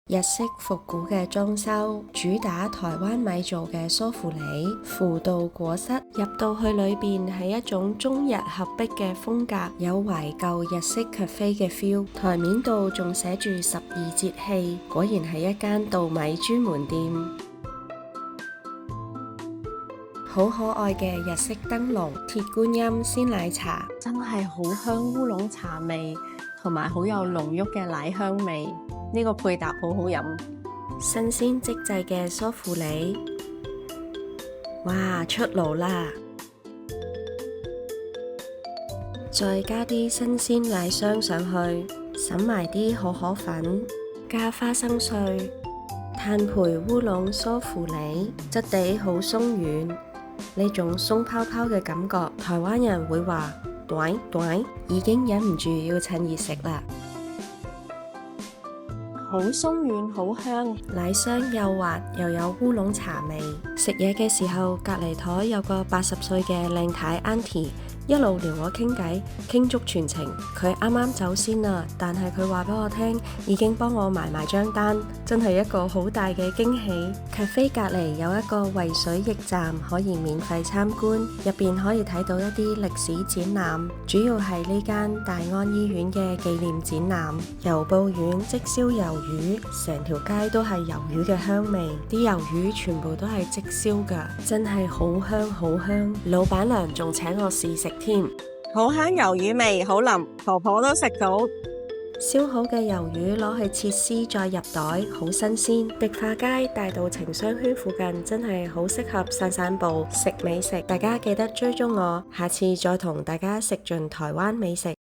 日式復古嘅裝修，主打台灣米做嘅梳芙梨、輔導果室，入到去裏邊係一種中日合璧嘅風格，有懷舊日式 cafe 嘅 feel。台面度仲寫住12節氣，果然係一間稻米專門店。好可愛嘅日式燈籠、鐵觀音鮮奶茶，真係好香烏龍茶味，同埋好有濃郁嘅奶香味。呢個配搭好好飲。新鮮即製嘅梳芙梨，哇，出爐啦！再加啲新鮮奶霜上去，撒埋啲可可粉，加花生碎，炭焙烏龍梳芙梨，質地好鬆軟，呢種鬆泡泡嘅感覺，台灣人會話短短，已經忍唔住要趁熱食啦。好鬆軟，好香，奶香又滑，又有烏龍茶味。食嘢嘅時候，隔離台有個80歲嘅靚太 Auntie， 一路撩我傾偈，傾足全程。佢啱啱走先啦，但係佢話俾我聽，已經幫我埋張單，真係一個好大嘅驚喜。cafe 隔離有一個惠水驛站，可以免費參觀，入邊可以睇到一啲歷史展覽，主要係呢間大安醫院嘅紀念展覽。由布苑即燒魷魚，成條街都係魷魚嘅香味，啲魷魚全部都係即燒㗎，真係好香好香。老闆娘仲請我試食添，好香魷魚味，好腍，婆婆都食到。燒好嘅魷魚攞去切絲再入袋，好新鮮。迪化街大道情商圈附近真係好適合散步食美食，大家記得追蹤我，下次再同大家食盡台灣美食。